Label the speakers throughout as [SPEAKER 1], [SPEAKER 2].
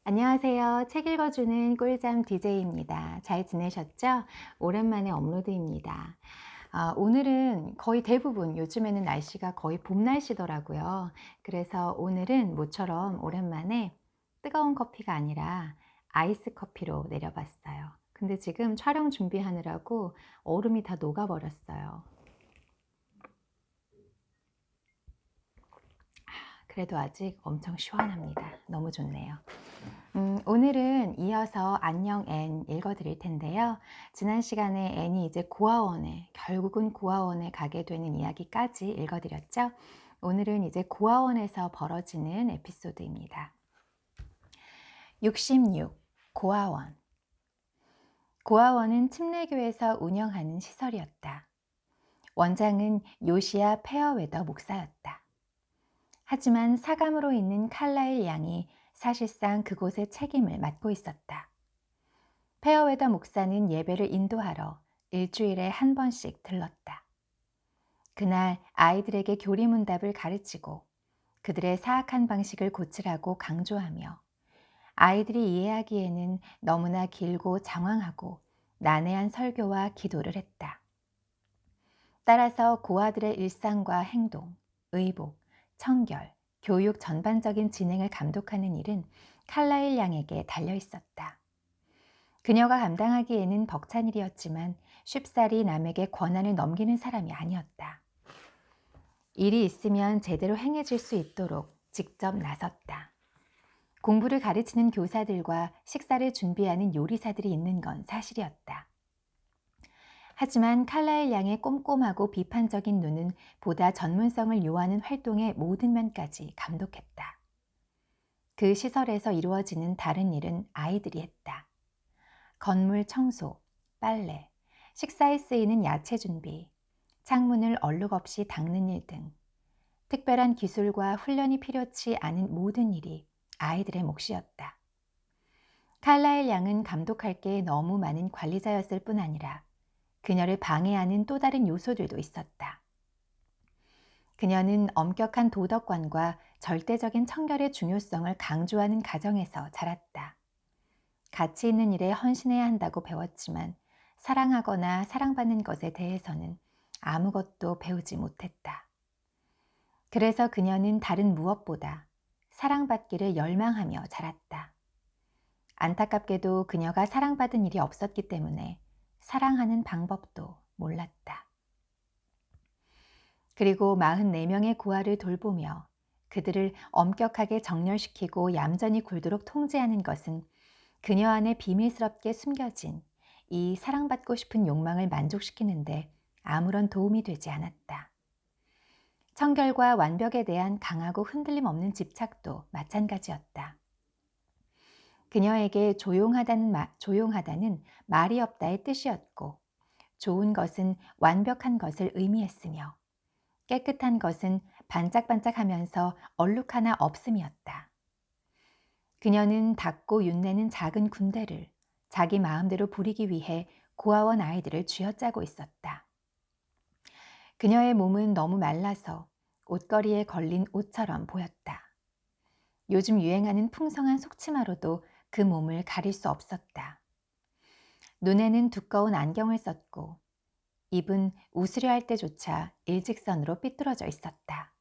[SPEAKER 1] 안녕하세요. 책 읽어주는 꿀잠 DJ입니다. 잘 지내셨죠? 오랜만에 업로드입니다. 오늘은 거의 대부분 요즘에는 날씨가 거의 봄 날씨더라고요. 그래서 오늘은 모처럼 오랜만에 뜨거운 커피가 아니라 아이스 커피로 내려봤어요. 근데 지금 촬영 준비하느라고 얼음이 다 녹아버렸어요. 그래도 아직 엄청 시원합니다. 너무 좋네요. 오늘은 이어서 안녕 앤 읽어드릴 텐데요. 지난 시간에 앤이 이제 고아원에, 결국은 고아원에 가게 되는 이야기까지 읽어드렸죠. 오늘은 이제 고아원에서 벌어지는 에피소드입니다. 66. 고아원. 고아원은 침례교에서 운영하는 시설이었다. 원장은 요시야 페어웨더 목사였다. 하지만 사감으로 있는 칼라일 양이 사실상 그곳의 책임을 맡고 있었다. 페어웨더 목사는 예배를 인도하러 일주일에 한 번씩 들렀다. 그날 아이들에게 교리문답을 가르치고 그들의 사악한 방식을 고치라고 강조하며 아이들이 이해하기에는 너무나 길고 장황하고 난해한 설교와 기도를 했다. 따라서 고아들의 일상과 행동, 의복, 청결, 교육 전반적인 진행을 감독하는 일은 칼라일 양에게 달려 있었다. 그녀가 감당하기에는 벅찬 일이었지만 쉽사리 남에게 권한을 넘기는 사람이 아니었다. 일이 있으면 제대로 행해질 수 있도록 직접 나섰다. 공부를 가르치는 교사들과 식사를 준비하는 요리사들이 있는 건 사실이었다. 하지만 칼라일 양의 꼼꼼하고 비판적인 눈은 보다 전문성을 요하는 활동의 모든 면까지 감독했다. 그 시설에서 이루어지는 다른 일은 아이들이 했다. 건물 청소, 빨래, 식사에 쓰이는 야채 준비, 창문을 얼룩 없이 닦는 일 등 특별한 기술과 훈련이 필요치 않은 모든 일이 아이들의 몫이었다. 칼라일 양은 감독할 게 너무 많은 관리자였을 뿐 아니라 그녀를 방해하는 또 다른 요소들도 있었다. 그녀는 엄격한 도덕관과 절대적인 청결의 중요성을 강조하는 가정에서 자랐다. 가치 있는 일에 헌신해야 한다고 배웠지만 사랑하거나 사랑받는 것에 대해서는 아무것도 배우지 못했다. 그래서 그녀는 다른 무엇보다 사랑받기를 열망하며 자랐다. 안타깝게도 그녀가 사랑받은 일이 없었기 때문에 사랑하는 방법도 몰랐다. 그리고 44명의 고아를 돌보며 그들을 엄격하게 정렬시키고 얌전히 굴도록 통제하는 것은 그녀 안에 비밀스럽게 숨겨진 이 사랑받고 싶은 욕망을 만족시키는데 아무런 도움이 되지 않았다. 청결과 완벽에 대한 강하고 흔들림 없는 집착도 마찬가지였다. 그녀에게 조용하다는 말이 없다의 뜻이었고, 좋은 것은 완벽한 것을 의미했으며, 깨끗한 것은 반짝반짝하면서 얼룩 하나 없음이었다. 그녀는 닦고 윤내는 작은 군대를 자기 마음대로 부리기 위해 고아원 아이들을 쥐어짜고 있었다. 그녀의 몸은 너무 말라서 옷걸이에 걸린 옷처럼 보였다. 요즘 유행하는 풍성한 속치마로도 그 몸을 가릴 수 없었다. 눈에는 두꺼운 안경을 썼고 입은 웃으려 할 때조차 일직선으로 삐뚤어져 있었다.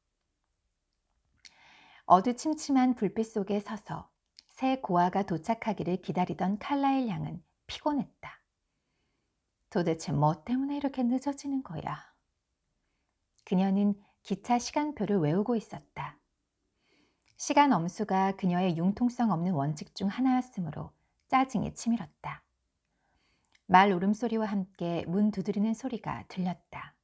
[SPEAKER 1] 어두침침한 불빛 속에 서서 새 고아가 도착하기를 기다리던 칼라일 양은 피곤했다. 도대체 뭐 때문에 이렇게 늦어지는 거야? 그녀는 기차 시간표를 외우고 있었다. 시간 엄수가 그녀의 융통성 없는 원칙 중 하나였으므로 짜증이 치밀었다. 말 울음소리와 함께 문 두드리는 소리가 들렸다.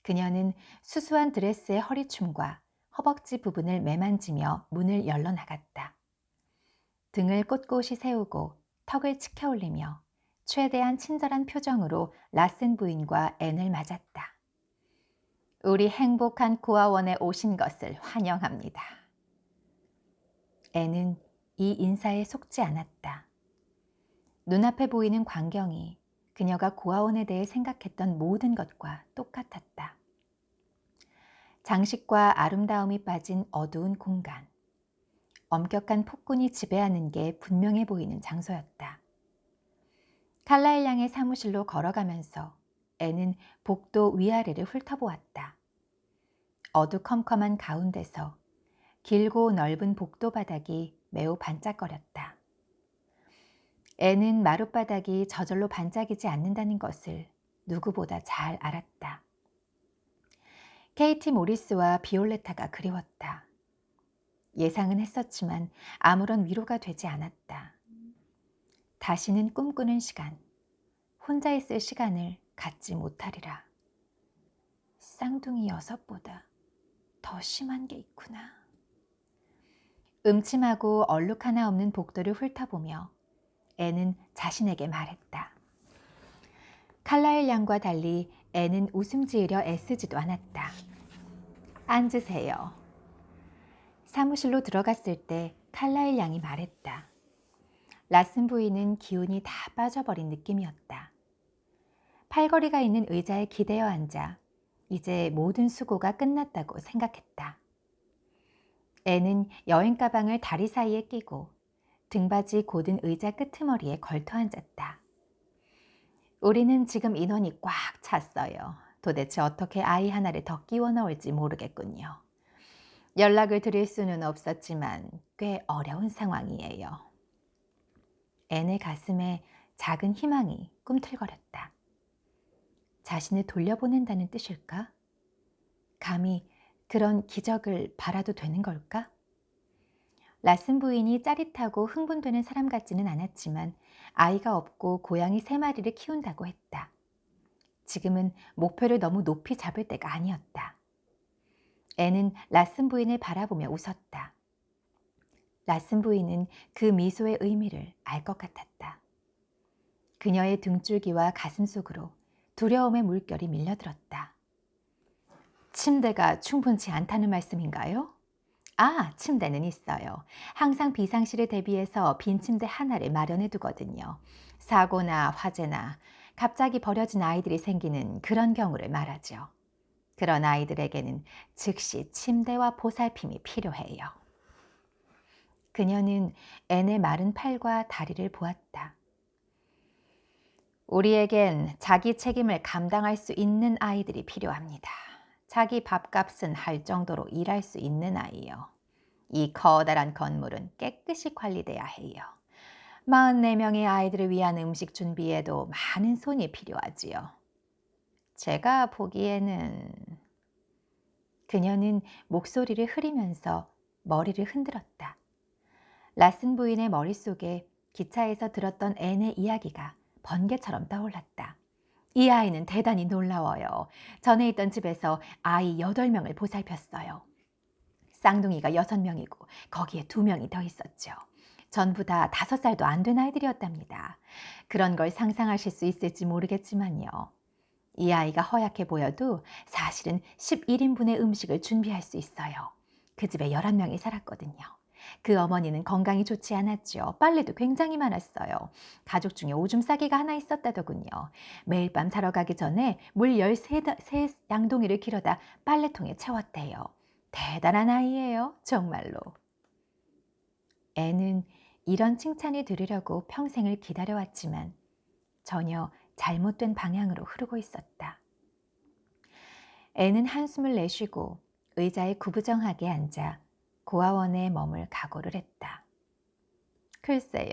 [SPEAKER 1] 그녀는 수수한 드레스의 허리춤과 허벅지 부분을 매만지며 문을 열러 나갔다. 등을 꼿꼿이 세우고 턱을 치켜 올리며 최대한 친절한 표정으로 라센 부인과 앤을 맞았다. 우리 행복한 고아원에 오신 것을 환영합니다. 앤은 이 인사에 속지 않았다. 눈앞에 보이는 광경이 그녀가 고아원에 대해 생각했던 모든 것과 똑같았다. 장식과 아름다움이 빠진 어두운 공간, 엄격한 폭군이 지배하는 게 분명해 보이는 장소였다. 칼라일 양의 사무실로 걸어가면서 애는 복도 위아래를 훑어보았다. 어두컴컴한 가운데서 길고 넓은 복도 바닥이 매우 반짝거렸다. 애는 마룻바닥이 저절로 반짝이지 않는다는 것을 누구보다 잘 알았다. 케이티 모리스와 비올레타가 그리웠다. 예상은 했었지만 아무런 위로가 되지 않았다. 다시는 꿈꾸는 시간, 혼자 있을 시간을 갖지 못하리라. 쌍둥이 6보다 더 심한 게 있구나. 음침하고 얼룩 하나 없는 복도를 훑어보며 애는 자신에게 말했다. 칼라일 양과 달리 애는 웃음 지으려 애쓰지도 않았다. 앉으세요. 사무실로 들어갔을 때 칼라일 양이 말했다. 라슨 부인은 기운이 다 빠져버린 느낌이었다. 팔걸이가 있는 의자에 기대어 앉아 이제 모든 수고가 끝났다고 생각했다. 애는 여행 가방을 다리 사이에 끼고 등받이 곧은 의자 끄트머리에 걸터 앉았다. 우리는 지금 인원이 꽉 찼어요. 도대체 어떻게 아이 하나를 더 끼워 넣을지 모르겠군요. 연락을 드릴 수는 없었지만 꽤 어려운 상황이에요. 앤의 가슴에 작은 희망이 꿈틀거렸다. 자신을 돌려보낸다는 뜻일까? 감히 그런 기적을 바라도 되는 걸까? 라슨 부인이 짜릿하고 흥분되는 사람 같지는 않았지만 아이가 없고 고양이 3마리를 키운다고 했다. 지금은 목표를 너무 높이 잡을 때가 아니었다. 애는 라슨 부인을 바라보며 웃었다. 라슨 부인은 그 미소의 의미를 알 것 같았다. 그녀의 등줄기와 가슴 속으로 두려움의 물결이 밀려들었다. 침대가 충분치 않다는 말씀인가요? 침대는 있어요. 항상 비상시를 대비해서 빈 침대 하나를 마련해 두거든요. 사고나 화재나 갑자기 버려진 아이들이 생기는 그런 경우를 말하죠. 그런 아이들에게는 즉시 침대와 보살핌이 필요해요. 그녀는 앤의 마른 팔과 다리를 보았다. 우리에겐 자기 책임을 감당할 수 있는 아이들이 필요합니다. 자기 밥값은 할 정도로 일할 수 있는 아이요. 이 커다란 건물은 깨끗이 관리돼야 해요. 44명의 아이들을 위한 음식 준비에도 많은 손이 필요하지요. 제가 보기에는... 그녀는 목소리를 흐리면서 머리를 흔들었다. 라슨 부인의 머릿속에 기차에서 들었던 앤의 이야기가 번개처럼 떠올랐다. 이 아이는 대단히 놀라워요. 전에 있던 집에서 아이 8명을 보살폈어요. 쌍둥이가 6명이고 거기에 2명이 더 있었죠. 전부 다 5살도 안 된 아이들이었답니다. 그런 걸 상상하실 수 있을지 모르겠지만요. 이 아이가 허약해 보여도 사실은 11인분의 음식을 준비할 수 있어요. 그 집에 11명이 살았거든요. 그 어머니는 건강이 좋지 않았죠. 빨래도 굉장히 많았어요. 가족 중에 오줌 싸개가 하나 있었다더군요. 매일 밤 자러 가기 전에 물 13양동이를 길어다 빨래통에 채웠대요. 대단한 아이예요, 정말로. 애는 이런 칭찬이 들으려고 평생을 기다려왔지만 전혀 잘못된 방향으로 흐르고 있었다. 애는 한숨을 내쉬고 의자에 구부정하게 앉아 고아원에 머물 각오를 했다. 글쎄요,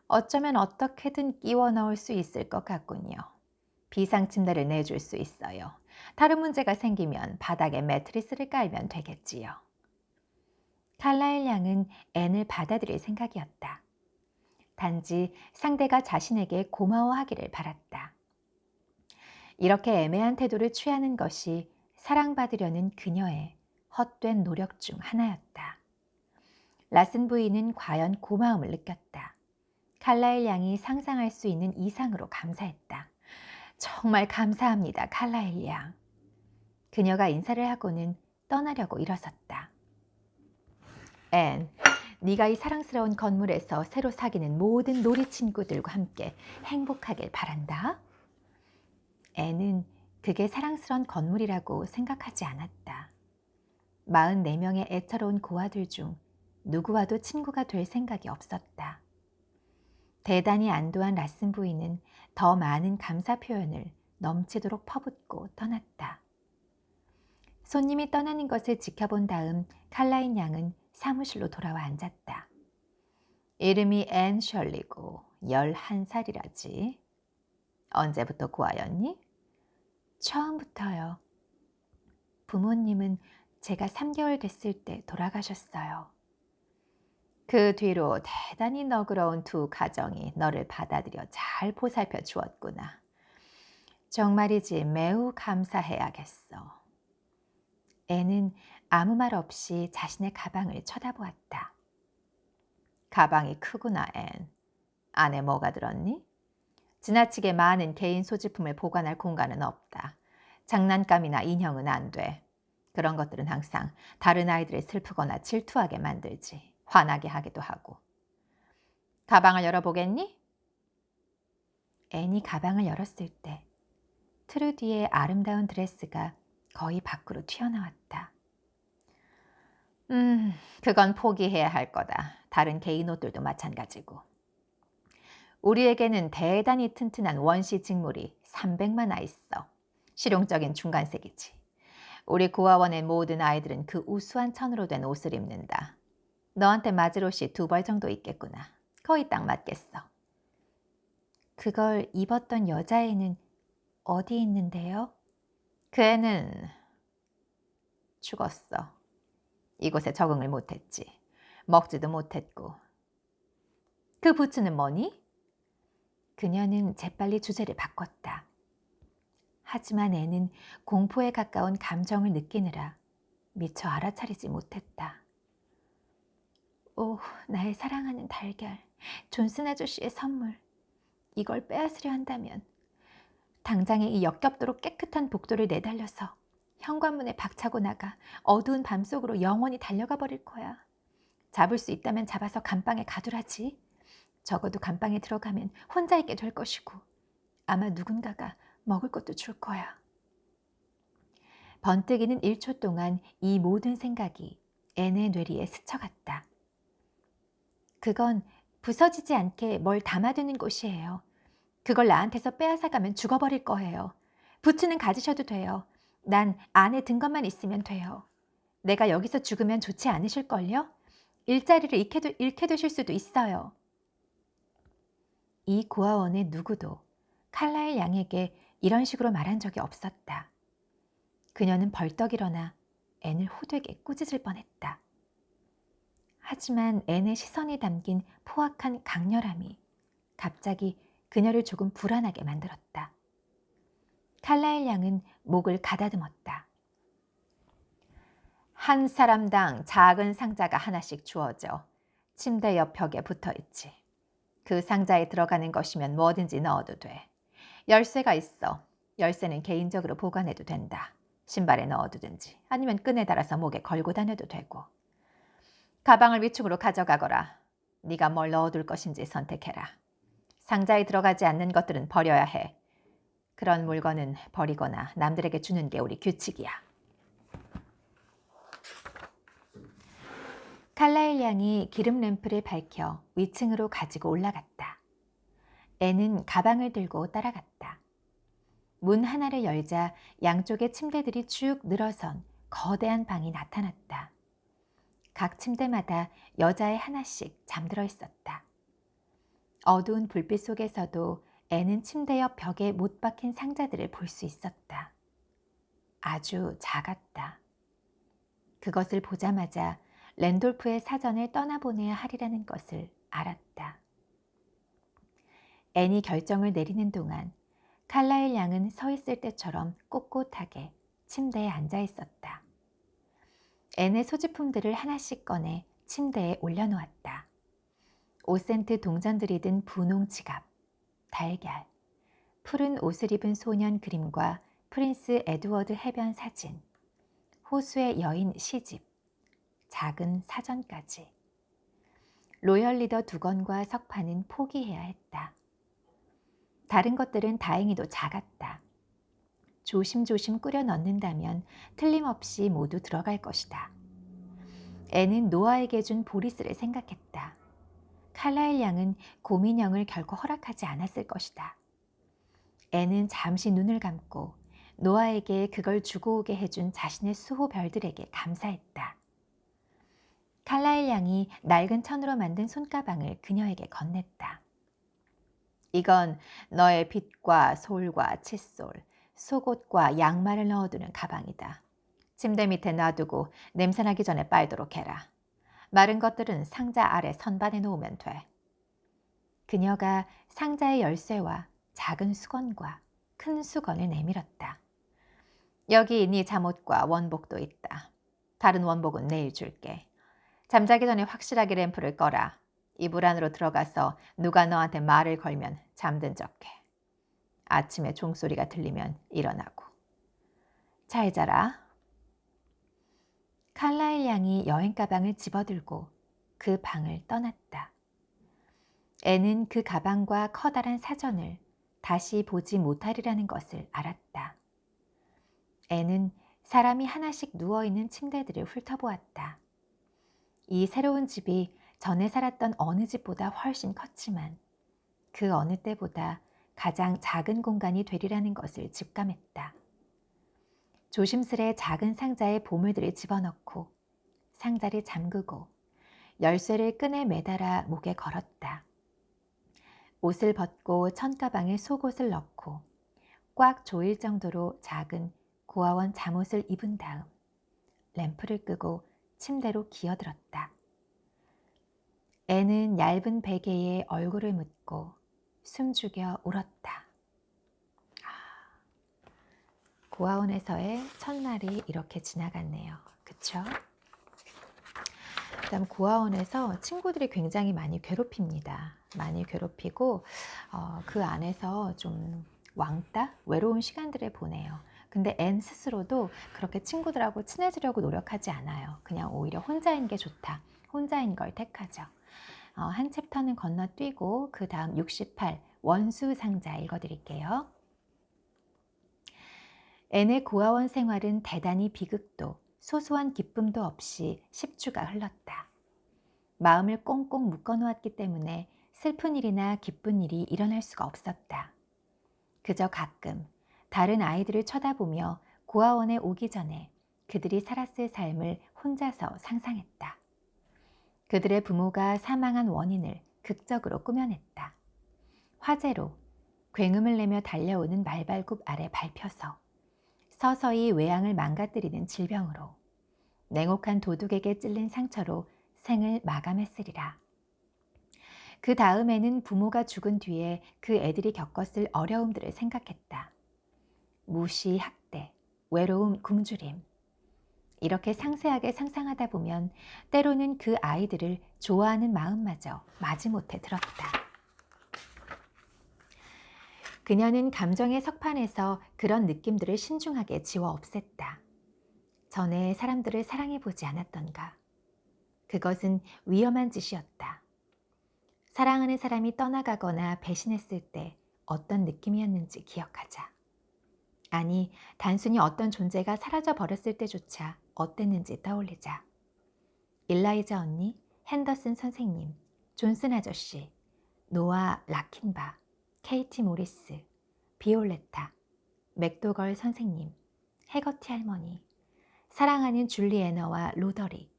[SPEAKER 1] 어쩌면 어떻게든 끼워 넣을 수 있을 것 같군요. 비상침대를 내줄 수 있어요. 다른 문제가 생기면 바닥에 매트리스를 깔면 되겠지요. 칼라일 양은 앤을 받아들일 생각이었다. 단지 상대가 자신에게 고마워하기를 바랐다. 이렇게 애매한 태도를 취하는 것이 사랑받으려는 그녀의 헛된 노력 중 하나였다. 라슨 부인은 과연 고마움을 느꼈다. 칼라일 양이 상상할 수 있는 이상으로 감사했다. 정말 감사합니다, 칼라일 양. 그녀가 인사를 하고는 떠나려고 일어섰다. 앤, 네가 이 사랑스러운 건물에서 새로 사귀는 모든 놀이 친구들과 함께 행복하길 바란다. 앤은 그게 사랑스러운 건물이라고 생각하지 않았다. 44명의 애처로운 고아들 중 누구와도 친구가 될 생각이 없었다. 대단히 안도한 라슨 부인은 더 많은 감사 표현을 넘치도록 퍼붓고 떠났다. 손님이 떠나는 것을 지켜본 다음 칼라인 양은 사무실로 돌아와 앉았다. 이름이 앤 셜리고 11살이라지. 언제부터 고아였니? 처음부터요. 부모님은 제가 3개월 됐을 때 돌아가셨어요. 그 뒤로 대단히 너그러운 두 가정이 너를 받아들여 잘 보살펴 주었구나. 정말이지 매우 감사해야겠어. 애는 아무 말 없이 자신의 가방을 쳐다보았다. 가방이 크구나, 앤. 안에 뭐가 들었니? 지나치게 많은 개인 소지품을 보관할 공간은 없다. 장난감이나 인형은 안 돼. 그런 것들은 항상 다른 아이들을 슬프거나 질투하게 만들지. 화나게 하기도 하고. 가방을 열어보겠니? 앤이 가방을 열었을 때 트루디의 아름다운 드레스가 거의 밖으로 튀어나왔다. 그건 포기해야 할 거다. 다른 개인 옷들도 마찬가지고. 우리에게는 대단히 튼튼한 원시 직물이 300만 있어. 실용적인 중간색이지. 우리 고아원의 모든 아이들은 그 우수한 천으로 된 옷을 입는다. 너한테 맞을 옷이 2벌 정도 있겠구나. 거의 딱 맞겠어. 그걸 입었던 여자애는 어디 있는데요? 그 애는 죽었어. 이곳에 적응을 못했지. 먹지도 못했고. 그 부츠는 뭐니? 그녀는 재빨리 주제를 바꿨다. 하지만 애는 공포에 가까운 감정을 느끼느라 미처 알아차리지 못했다. 오, 나의 사랑하는 달걀, 존슨 아저씨의 선물. 이걸 빼앗으려 한다면 당장에 이 역겹도록 깨끗한 복도를 내달려서 현관문에 박차고 나가 어두운 밤속으로 영원히 달려가 버릴 거야. 잡을 수 있다면 잡아서 감방에 가두라지. 적어도 감방에 들어가면 혼자 있게 될 것이고 아마 누군가가 먹을 것도 줄 거야. 번뜩이는 1초 동안 이 모든 생각이 앤의 뇌리에 스쳐갔다. 그건 부서지지 않게 뭘 담아두는 곳이에요. 그걸 나한테서 빼앗아가면 죽어버릴 거예요. 부츠는 가지셔도 돼요. 난 안에 든 것만 있으면 돼요. 내가 여기서 죽으면 좋지 않으실걸요? 일자리를 잃게 되실 수도 있어요. 이 고아원의 누구도 칼라일 양에게 이런 식으로 말한 적이 없었다. 그녀는 벌떡 일어나 앤을 호되게 꾸짖을 뻔했다. 하지만 앤의 시선이 담긴 포악한 강렬함이 갑자기 그녀를 조금 불안하게 만들었다. 칼라일 양은 목을 가다듬었다. 한 사람당 작은 상자가 하나씩 주어져 침대 옆 벽에 붙어 있지. 그 상자에 들어가는 것이면 뭐든지 넣어도 돼. 열쇠가 있어. 열쇠는 개인적으로 보관해도 된다. 신발에 넣어두든지 아니면 끈에 달아서 목에 걸고 다녀도 되고. 가방을 위층으로 가져가거라. 네가 뭘 넣어둘 것인지 선택해라. 상자에 들어가지 않는 것들은 버려야 해. 그런 물건은 버리거나 남들에게 주는 게 우리 규칙이야. 칼라일 양이 기름 램프를 밝혀 위층으로 가지고 올라갔다. 앤은 가방을 들고 따라갔다. 문 하나를 열자 양쪽의 침대들이 쭉 늘어선 거대한 방이 나타났다. 각 침대마다 여자애 하나씩 잠들어 있었다. 어두운 불빛 속에서도 앤은 침대 옆 벽에 못 박힌 상자들을 볼 수 있었다. 아주 작았다. 그것을 보자마자 랜돌프의 사전을 떠나보내야 하리라는 것을 알았다. 앤이 결정을 내리는 동안 칼라일 양은 서 있을 때처럼 꼿꼿하게 침대에 앉아 있었다. 앤의 소지품들을 하나씩 꺼내 침대에 올려놓았다. 5센트 동전들이 든 분홍 지갑, 달걀, 푸른 옷을 입은 소년 그림과 프린스 에드워드 해변 사진, 호수의 여인 시집, 작은 사전까지. 로열 리더 2권과 석판은 포기해야 했다. 다른 것들은 다행히도 작았다. 조심조심 꾸려 넣는다면 틀림없이 모두 들어갈 것이다. 애는 노아에게 준 보리스를 생각했다. 칼라일 양은 고민형을 결코 허락하지 않았을 것이다. 애는 잠시 눈을 감고 노아에게 그걸 주고 오게 해준 자신의 수호 별들에게 감사했다. 칼라일 양이 낡은 천으로 만든 손가방을 그녀에게 건넸다. 이건 너의 빗과 솔과 칫솔, 속옷과 양말을 넣어두는 가방이다. 침대 밑에 놔두고 냄새나기 전에 빨도록 해라. 마른 것들은 상자 아래 선반에 놓으면 돼. 그녀가 상자의 열쇠와 작은 수건과 큰 수건을 내밀었다. 여기 네 잠옷과 원복도 있다. 다른 원복은 내일 줄게. 잠자기 전에 확실하게 램프를 꺼라. 이불 안으로 들어가서 누가 너한테 말을 걸면 잠든 척해. 아침에 종소리가 들리면 일어나고. 잘 자라. 칼라일 양이 여행 가방을 집어들고 그 방을 떠났다. 애는 그 가방과 커다란 사전을 다시 보지 못하리라는 것을 알았다. 애는 사람이 하나씩 누워있는 침대들을 훑어보았다. 이 새로운 집이 전에 살았던 어느 집보다 훨씬 컸지만 그 어느 때보다 가장 작은 공간이 되리라는 것을 직감했다. 조심스레 작은 상자에 보물들을 집어넣고 상자를 잠그고 열쇠를 끈에 매달아 목에 걸었다. 옷을 벗고 천가방에 속옷을 넣고 꽉 조일 정도로 작은 고아원 잠옷을 입은 다음 램프를 끄고 침대로 기어들었다. 애는 얇은 베개에 얼굴을 묻고 숨죽여 울었다. 고아원에서의 첫날이 이렇게 지나갔네요. 그쵸? 그다음 고아원에서 친구들이 굉장히 많이 괴롭힙니다. 많이 괴롭히고 그 안에서 좀 왕따, 외로운 시간들을 보내요. 근데 앤 스스로도 그렇게 친구들하고 친해지려고 노력하지 않아요. 그냥 오히려 혼자인 게 좋다. 혼자인 걸 택하죠. 한 챕터는 건너뛰고 그 다음 68 원수 상자 읽어드릴게요. 앤의 고아원 생활은 대단히 비극도 소소한 기쁨도 없이 10주가 흘렀다. 마음을 꽁꽁 묶어놓았기 때문에 슬픈 일이나 기쁜 일이 일어날 수가 없었다. 그저 가끔 다른 아이들을 쳐다보며 고아원에 오기 전에 그들이 살았을 삶을 혼자서 상상했다. 그들의 부모가 사망한 원인을 극적으로 꾸며냈다. 화재로, 굉음을 내며 달려오는 말발굽 아래 밟혀서, 서서히 외양을 망가뜨리는 질병으로, 냉혹한 도둑에게 찔린 상처로 생을 마감했으리라. 그 다음에는 부모가 죽은 뒤에 그 애들이 겪었을 어려움들을 생각했다. 무시, 학대, 외로움, 굶주림. 이렇게 상세하게 상상하다 보면 때로는 그 아이들을 좋아하는 마음마저 마지못해 들었다. 그녀는 감정의 석판에서 그런 느낌들을 신중하게 지워 없앴다. 전에 사람들을 사랑해보지 않았던가. 그것은 위험한 짓이었다. 사랑하는 사람이 떠나가거나 배신했을 때 어떤 느낌이었는지 기억하자. 아니, 단순히 어떤 존재가 사라져 버렸을 때조차 어땠는지 떠올리자. 일라이자 언니, 핸더슨 선생님, 존슨 아저씨, 노아 라킨바, 케이티 모리스, 비올레타, 맥도걸 선생님, 해거티 할머니, 사랑하는 줄리 애너와 로더리.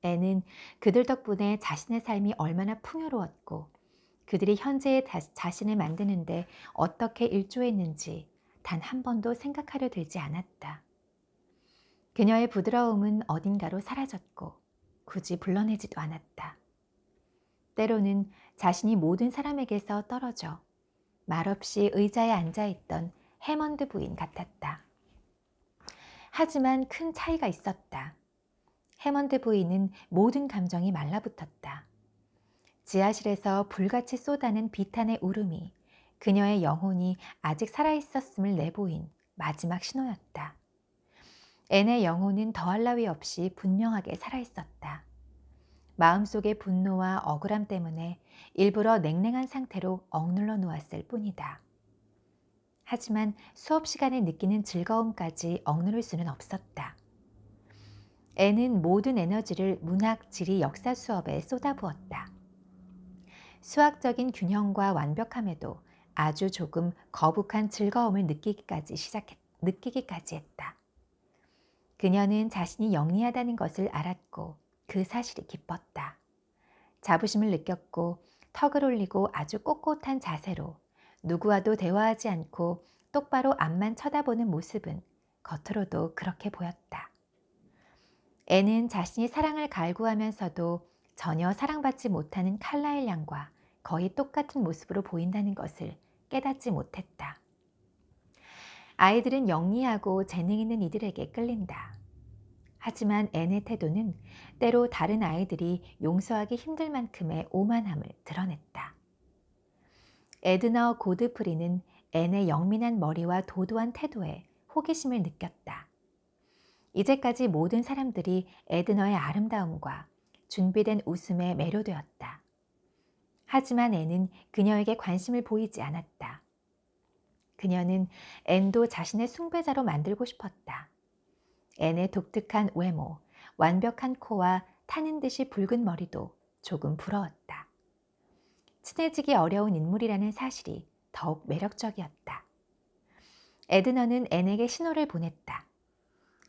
[SPEAKER 1] 애는 그들 덕분에 자신의 삶이 얼마나 풍요로웠고 그들이 현재의 자신을 만드는데 어떻게 일조했는지 단 한 번도 생각하려 들지 않았다. 그녀의 부드러움은 어딘가로 사라졌고 굳이 불러내지도 않았다. 때로는 자신이 모든 사람에게서 떨어져 말없이 의자에 앉아있던 해먼드 부인 같았다. 하지만 큰 차이가 있었다. 해먼드 부인은 모든 감정이 말라붙었다. 지하실에서 불같이 쏟아낸 비탄의 울음이 그녀의 영혼이 아직 살아있었음을 내보인 마지막 신호였다. 앤의 영혼은 더할 나위 없이 분명하게 살아있었다. 마음속의 분노와 억울함 때문에 일부러 냉랭한 상태로 억눌러 놓았을 뿐이다. 하지만 수업 시간에 느끼는 즐거움까지 억누를 수는 없었다. 애는 모든 에너지를 문학, 지리, 역사 수업에 쏟아부었다. 수학적인 균형과 완벽함에도 아주 조금 거북한 즐거움을 느끼기까지 했다. 그녀는 자신이 영리하다는 것을 알았고 그 사실이 기뻤다. 자부심을 느꼈고 턱을 올리고 아주 꼿꼿한 자세로 누구와도 대화하지 않고 똑바로 앞만 쳐다보는 모습은 겉으로도 그렇게 보였다. 애는 자신이 사랑을 갈구하면서도 전혀 사랑받지 못하는 칼라일 양과 거의 똑같은 모습으로 보인다는 것을 깨닫지 못했다. 아이들은 영리하고 재능 있는 이들에게 끌린다. 하지만 앤의 태도는 때로 다른 아이들이 용서하기 힘들 만큼의 오만함을 드러냈다. 에드너 고드프리는 앤의 영민한 머리와 도도한 태도에 호기심을 느꼈다. 이제까지 모든 사람들이 에드너의 아름다움과 준비된 웃음에 매료되었다. 하지만 앤은 그녀에게 관심을 보이지 않았다. 그녀는 앤도 자신의 숭배자로 만들고 싶었다. 앤의 독특한 외모, 완벽한 코와 타는 듯이 붉은 머리도 조금 부러웠다. 친해지기 어려운 인물이라는 사실이 더욱 매력적이었다. 에드너는 앤에게 신호를 보냈다.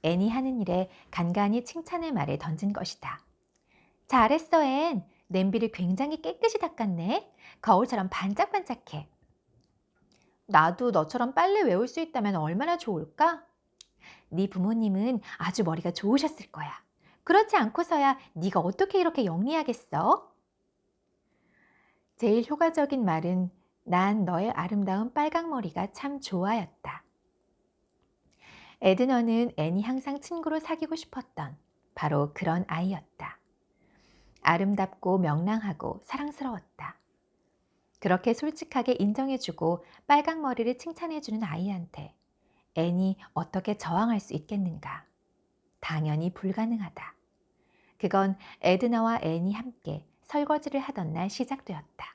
[SPEAKER 1] 앤이 하는 일에 간간히 칭찬의 말을 던진 것이다. 잘했어, 앤. 냄비를 굉장히 깨끗이 닦았네. 거울처럼 반짝반짝해. 나도 너처럼 빨리 외울 수 있다면 얼마나 좋을까? 네 부모님은 아주 머리가 좋으셨을 거야. 그렇지 않고서야 네가 어떻게 이렇게 영리하겠어? 제일 효과적인 말은 난 너의 아름다운 빨강머리가 참 좋아였다. 에드너는 앤이 항상 친구로 사귀고 싶었던 바로 그런 아이였다. 아름답고 명랑하고 사랑스러웠다. 그렇게 솔직하게 인정해주고 빨강머리를 칭찬해주는 아이한테 앤이 어떻게 저항할 수 있겠는가? 당연히 불가능하다. 그건 에드너와 앤이 함께 설거지를 하던 날 시작되었다.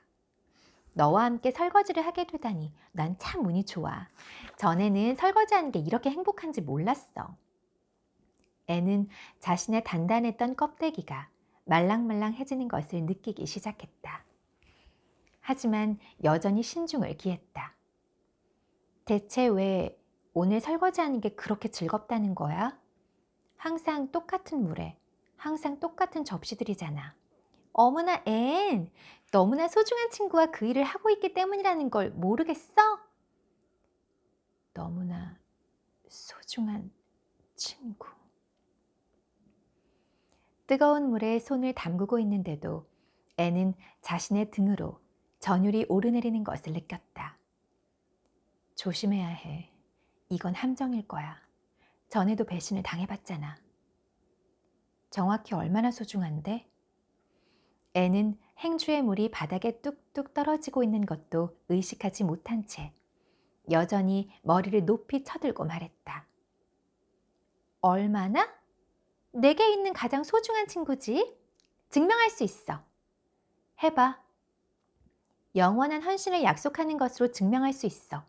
[SPEAKER 1] 너와 함께 설거지를 하게 되다니 난 참 운이 좋아. 전에는 설거지하는 게 이렇게 행복한지 몰랐어. 앤은 자신의 단단했던 껍데기가 말랑말랑해지는 것을 느끼기 시작했다. 하지만 여전히 신중을 기했다. 대체 왜 오늘 설거지하는 게 그렇게 즐겁다는 거야? 항상 똑같은 물에 항상 똑같은 접시들이잖아. 어머나 앤, 너무나 소중한 친구와 그 일을 하고 있기 때문이라는 걸 모르겠어? 너무나 소중한 친구. 뜨거운 물에 손을 담그고 있는데도 앤은 자신의 등으로 전율이 오르내리는 것을 느꼈다. 조심해야 해. 이건 함정일 거야. 전에도 배신을 당해봤잖아. 정확히 얼마나 소중한데? 앤은 행주의 물이 바닥에 뚝뚝 떨어지고 있는 것도 의식하지 못한 채 여전히 머리를 높이 쳐들고 말했다. 얼마나? 내게 있는 가장 소중한 친구지? 증명할 수 있어. 해봐. 영원한 헌신을 약속하는 것으로 증명할 수 있어.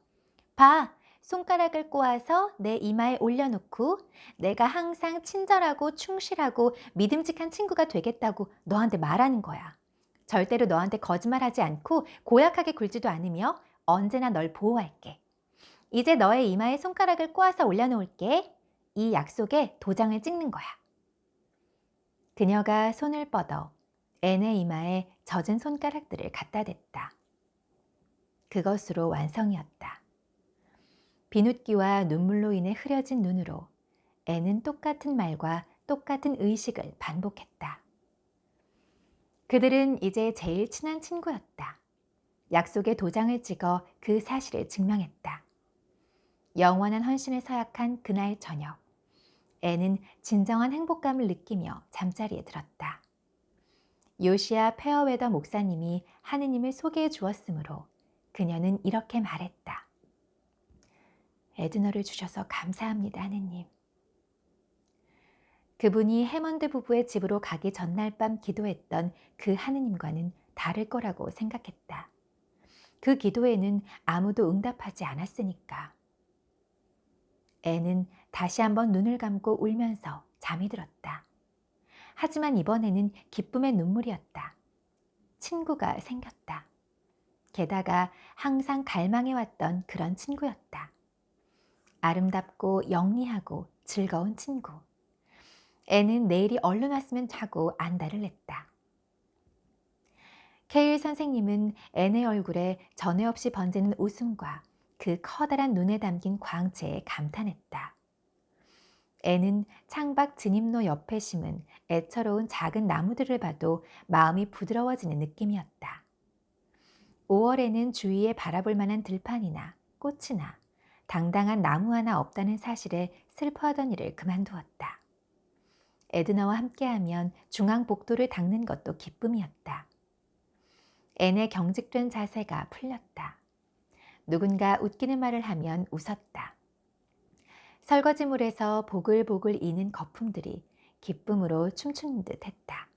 [SPEAKER 1] 봐. 손가락을 꼬아서 내 이마에 올려놓고 내가 항상 친절하고 충실하고 믿음직한 친구가 되겠다고 너한테 말하는 거야. 절대로 너한테 거짓말하지 않고 고약하게 굴지도 않으며 언제나 널 보호할게. 이제 너의 이마에 손가락을 꼬아서 올려놓을게. 이 약속에 도장을 찍는 거야. 그녀가 손을 뻗어 앤의 이마에 젖은 손가락들을 갖다 댔다. 그것으로 완성이었다. 비눗기와 눈물로 인해 흐려진 눈으로 앤은 똑같은 말과 똑같은 의식을 반복했다. 그들은 이제 제일 친한 친구였다. 약속에 도장을 찍어 그 사실을 증명했다. 영원한 헌신에 서약한 그날 저녁, 앤은 진정한 행복감을 느끼며 잠자리에 들었다. 요시아 페어웨더 목사님이 하느님을 소개해 주었으므로 그녀는 이렇게 말했다. 에드너를 주셔서 감사합니다, 하느님. 그분이 해먼드 부부의 집으로 가기 전날 밤 기도했던 그 하느님과는 다를 거라고 생각했다. 그 기도에는 아무도 응답하지 않았으니까. 앤은 다시 한번 눈을 감고 울면서 잠이 들었다. 하지만 이번에는 기쁨의 눈물이었다. 친구가 생겼다. 게다가 항상 갈망해왔던 그런 친구였다. 아름답고 영리하고 즐거운 친구. 애는 내일이 얼른 왔으면 하고 안달을 냈다. 케일 선생님은 앤의 얼굴에 전에 없이 번지는 웃음과 그 커다란 눈에 담긴 광채에 감탄했다. 앤은 창밖 진입로 옆에 심은 애처로운 작은 나무들을 봐도 마음이 부드러워지는 느낌이었다. 5월에는 주위에 바라볼 만한 들판이나 꽃이나 당당한 나무 하나 없다는 사실에 슬퍼하던 일을 그만두었다. 에드너와 함께하면 중앙복도를 닦는 것도 기쁨이었다. 앤의 경직된 자세가 풀렸다. 누군가 웃기는 말을 하면 웃었다. 설거지물에서 보글보글 이는 거품들이 기쁨으로 춤추는 듯 했다.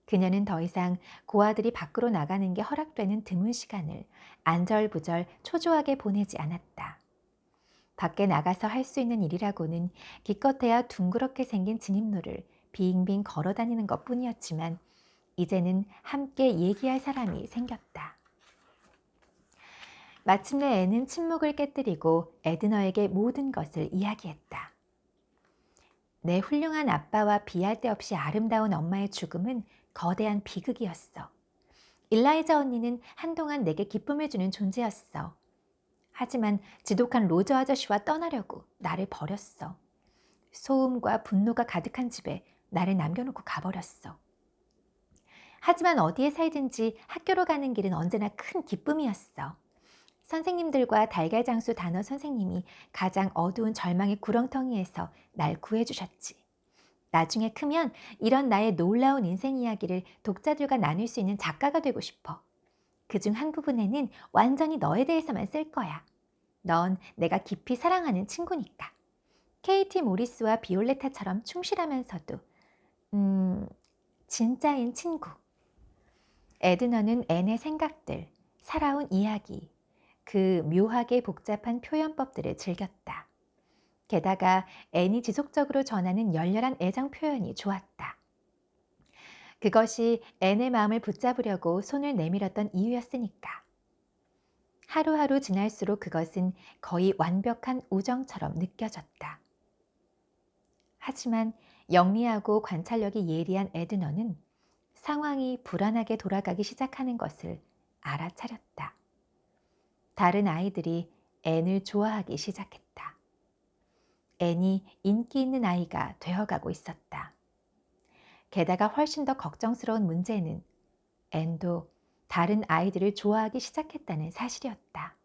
[SPEAKER 1] 그녀는 더 이상 고아들이 밖으로 나가는 게 허락되는 드문 시간을 안절부절 초조하게 보내지 않았다. 밖에 나가서 할 수 있는 일이라고는 기껏해야 둥그렇게 생긴 진입로를 빙빙 걸어 다니는 것뿐이었지만 이제는 함께 얘기할 사람이 생겼다. 마침내 앤은 침묵을 깨뜨리고 에드너에게 모든 것을 이야기했다. 내 훌륭한 아빠와 비할 데 없이 아름다운 엄마의 죽음은 거대한 비극이었어. 일라이자 언니는 한동안 내게 기쁨을 주는 존재였어. 하지만 지독한 로저 아저씨와 떠나려고 나를 버렸어. 소음과 분노가 가득한 집에 나를 남겨놓고 가버렸어. 하지만 어디에 살든지 학교로 가는 길은 언제나 큰 기쁨이었어. 선생님들과 달걀장수 단어 선생님이 가장 어두운 절망의 구렁텅이에서 날 구해주셨지. 나중에 크면 이런 나의 놀라운 인생 이야기를 독자들과 나눌 수 있는 작가가 되고 싶어. 그중 한 부분에는 완전히 너에 대해서만 쓸 거야. 넌 내가 깊이 사랑하는 친구니까. 케이티 모리스와 비올레타처럼 충실하면서도 진짜인 친구. 에드너는 앤의 생각들, 살아온 이야기, 그 묘하게 복잡한 표현법들을 즐겼다. 게다가 앤이 지속적으로 전하는 열렬한 애정 표현이 좋았다. 그것이 앤의 마음을 붙잡으려고 손을 내밀었던 이유였으니까. 하루하루 지날수록 그것은 거의 완벽한 우정처럼 느껴졌다. 하지만 영리하고 관찰력이 예리한 에드너는 상황이 불안하게 돌아가기 시작하는 것을 알아차렸다. 다른 아이들이 앤을 좋아하기 시작했다. 앤이 인기 있는 아이가 되어가고 있었다. 게다가 훨씬 더 걱정스러운 문제는 앤도 다른 아이들을 좋아하기 시작했다는 사실이었다.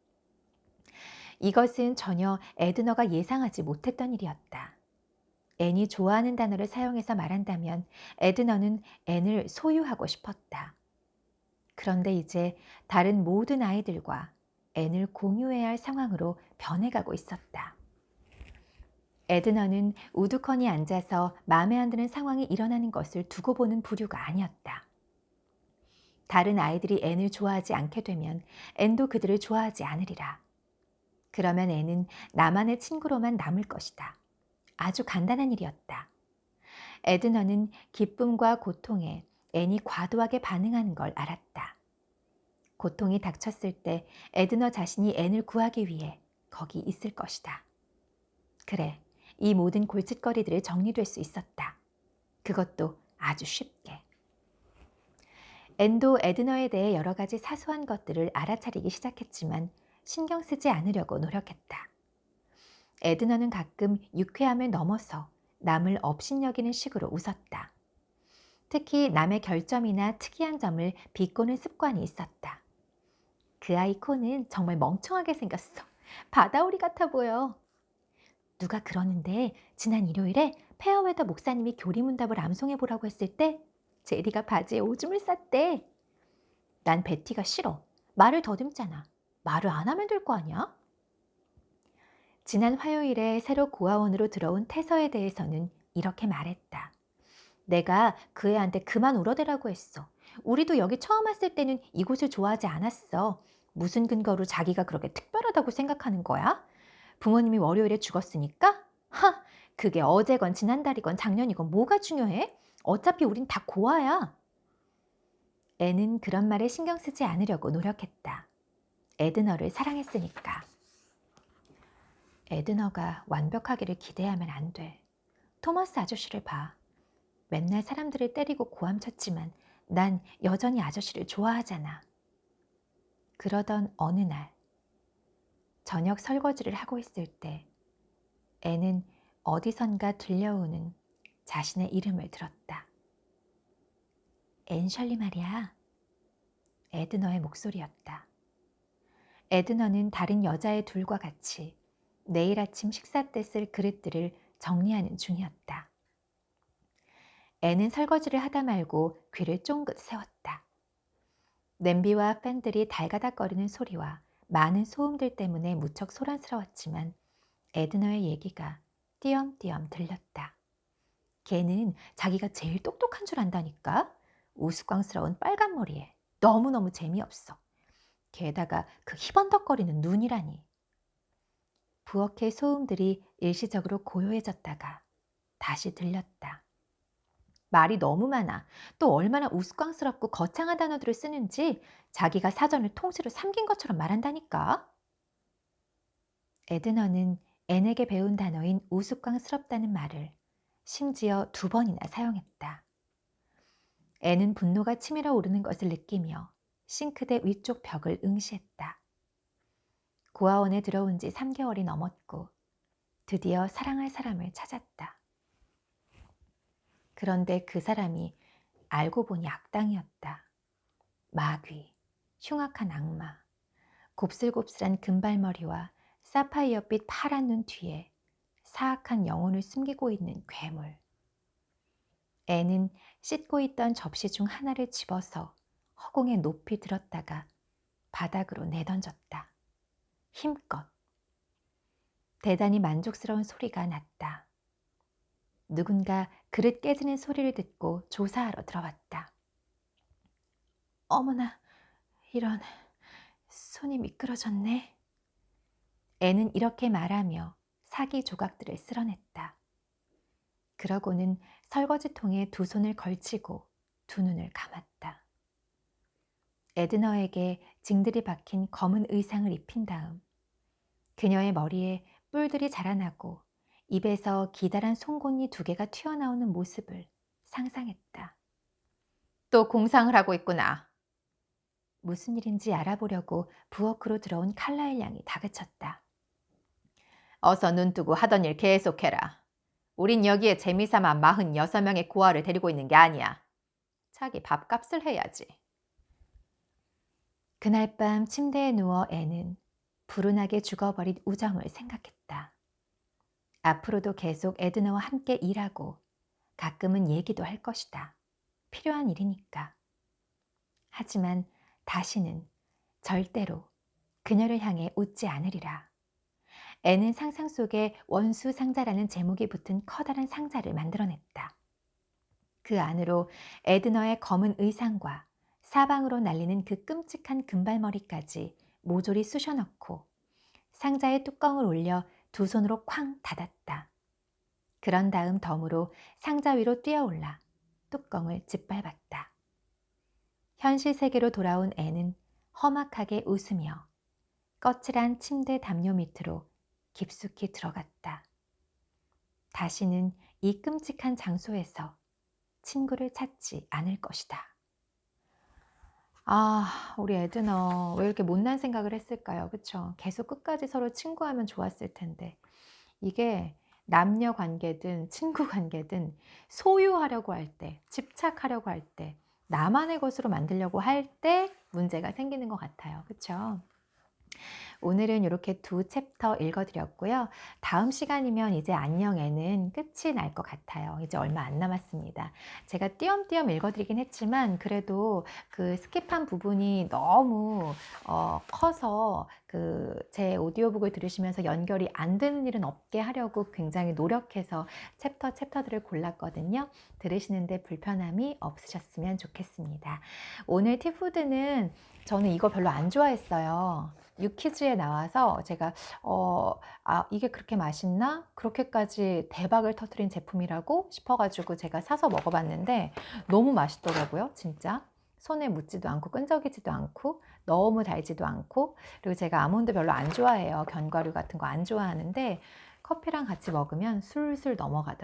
[SPEAKER 1] 이것은 전혀 에드너가 예상하지 못했던 일이었다. 앤이 좋아하는 단어를 사용해서 말한다면 에드너는 앤을 소유하고 싶었다. 그런데 이제 다른 모든 아이들과 앤을 공유해야 할 상황으로 변해가고 있었다. 에드너는 우두커니 앉아서 마음에 안 드는 상황이 일어나는 것을 두고 보는 부류가 아니었다. 다른 아이들이 앤을 좋아하지 않게 되면 앤도 그들을 좋아하지 않으리라. 그러면 앤은 나만의 친구로만 남을 것이다. 아주 간단한 일이었다. 에드너는 기쁨과 고통에 앤이 과도하게 반응하는 걸 알았다. 고통이 닥쳤을 때 에드너 자신이 앤을 구하기 위해 거기 있을 것이다. 그래, 이 모든 골칫거리들이 정리될 수 있었다. 그것도 아주 쉽게. 앤도 에드너에 대해 여러 가지 사소한 것들을 알아차리기 시작했지만 신경 쓰지 않으려고 노력했다. 에드너는 가끔 유쾌함을 넘어서 남을 업신여기는 식으로 웃었다. 특히 남의 결점이나 특이한 점을 비꼬는 습관이 있었다. 그 아이 코는 정말 멍청하게 생겼어. 바다오리 같아 보여. 누가 그러는데 지난 일요일에 페어웨더 목사님이 교리문답을 암송해보라고 했을 때 제리가 바지에 오줌을 쌌대. 난 베티가 싫어. 말을 더듬잖아. 말을 안 하면 될 거 아니야? 지난 화요일에 새로 고아원으로 들어온 태서에 대해서는 이렇게 말했다. 내가 그 애한테 그만 울어대라고 했어. 우리도 여기 처음 왔을 때는 이곳을 좋아하지 않았어. 무슨 근거로 자기가 그렇게 특별하다고 생각하는 거야? 부모님이 월요일에 죽었으니까? 하! 그게 어제건 지난달이건 작년이건 뭐가 중요해? 어차피 우린 다 고아야. 애는 그런 말에 신경 쓰지 않으려고 노력했다. 에드너를 사랑했으니까. 에드너가 완벽하기를 기대하면 안 돼. 토마스 아저씨를 봐. 맨날 사람들을 때리고 고함쳤지만 난 여전히 아저씨를 좋아하잖아. 그러던 어느 날, 저녁 설거지를 하고 있을 때 애는 어디선가 들려오는 자신의 이름을 들었다. 앤셜리 말이야. 에드너의 목소리였다. 에드너는 다른 여자의 둘과 같이 내일 아침 식사 때 쓸 그릇들을 정리하는 중이었다. 애는 설거지를 하다 말고 귀를 쫑긋 세웠다. 냄비와 팬들이 달가닥거리는 소리와 많은 소음들 때문에 무척 소란스러웠지만 에드너의 얘기가 띄엄띄엄 들렸다. 걔는 자기가 제일 똑똑한 줄 안다니까? 우스꽝스러운 빨간 머리에 너무너무 재미없어. 게다가 그 희번덕거리는 눈이라니. 부엌의 소음들이 일시적으로 고요해졌다가 다시 들렸다. 말이 너무 많아. 또 얼마나 우스꽝스럽고 거창한 단어들을 쓰는지 자기가 사전을 통째로 삼킨 것처럼 말한다니까. 에드너는 앤에게 배운 단어인 우스꽝스럽다는 말을 심지어 2번이나 사용했다. 앤은 분노가 치밀어 오르는 것을 느끼며 싱크대 위쪽 벽을 응시했다. 고아원에 들어온 지 3개월이 넘었고 드디어 사랑할 사람을 찾았다. 그런데 그 사람이 알고 보니 악당이었다. 마귀, 흉악한 악마, 곱슬곱슬한 금발머리와 사파이어빛 파란 눈 뒤에 사악한 영혼을 숨기고 있는 괴물. 애는 씻고 있던 접시 중 하나를 집어서 허공에 높이 들었다가 바닥으로 내던졌다. 힘껏. 대단히 만족스러운 소리가 났다. 누군가 그릇 깨지는 소리를 듣고 조사하러 들어왔다. 어머나, 이런, 손이 미끄러졌네. 애는 이렇게 말하며 사기 조각들을 쓸어냈다. 그러고는 설거지통에 2 손을 걸치고 2 눈을 감았다. 에드너에게 징들이 박힌 검은 의상을 입힌 다음 그녀의 머리에 뿔들이 자라나고 입에서 기다란 송곳니 2개가 튀어나오는 모습을 상상했다. 또 공상을 하고 있구나. 무슨 일인지 알아보려고 부엌으로 들어온 칼라일 양이 다그쳤다. 어서 눈 뜨고 하던 일 계속해라. 우린 여기에 재미삼아 46명의 고아를 데리고 있는 게 아니야. 자기 밥값을 해야지. 그날 밤 침대에 누워 애는 불운하게 죽어버린 우정을 생각했다. 앞으로도 계속 에드너와 함께 일하고 가끔은 얘기도 할 것이다. 필요한 일이니까. 하지만 다시는 절대로 그녀를 향해 웃지 않으리라. 애는 상상 속에 원수 상자라는 제목이 붙은 커다란 상자를 만들어냈다. 그 안으로 에드너의 검은 의상과 사방으로 날리는 그 끔찍한 금발머리까지 모조리 쑤셔 넣고 상자의 뚜껑을 올려 2 손으로 쾅 닫았다. 그런 다음 덤으로 상자 위로 뛰어올라 뚜껑을 짓밟았다. 현실 세계로 돌아온 애는 험악하게 웃으며 거칠한 침대 담요 밑으로 깊숙이 들어갔다. 다시는 이 끔찍한 장소에서 친구를 찾지 않을 것이다. 아, 우리 에드너 왜 이렇게 못난 생각을 했을까요? 그쵸? 계속 끝까지 서로 친구하면 좋았을 텐데. 이게 남녀 관계든 친구 관계든 소유하려고 할 때, 집착하려고 할 때, 나만의 것으로 만들려고 할 때 문제가 생기는 것 같아요. 그쵸? 오늘은 이렇게 2 챕터 읽어드렸고요. 다음 시간이면 이제 안녕에는 끝이 날 것 같아요. 이제 얼마 안 남았습니다. 제가 띄엄띄엄 읽어드리긴 했지만 그래도 그 스킵한 부분이 너무 커서 제 오디오북을 들으시면서 연결이 안 되는 일은 없게 하려고 굉장히 노력해서 챕터들을 골랐거든요. 들으시는데 불편함이 없으셨으면 좋겠습니다. 오늘 티푸드는 저는 이거 별로 안 좋아했어요. 유키즈의 잡지에 나와서 제가 이게 그렇게 맛있나? 그렇게까지 대박을 터뜨린 제품이라고 싶어 가지고 제가 사서 먹어 봤는데 너무 맛있더라고요 진짜. 손에 묻지도 않고 끈적이지도 않고 너무 달지도 않고, 그리고 제가 아몬드 별로 안 좋아해요. 견과류 같은 거 안 좋아하는데 커피랑 같이 먹으면 술술 넘어가더라고요.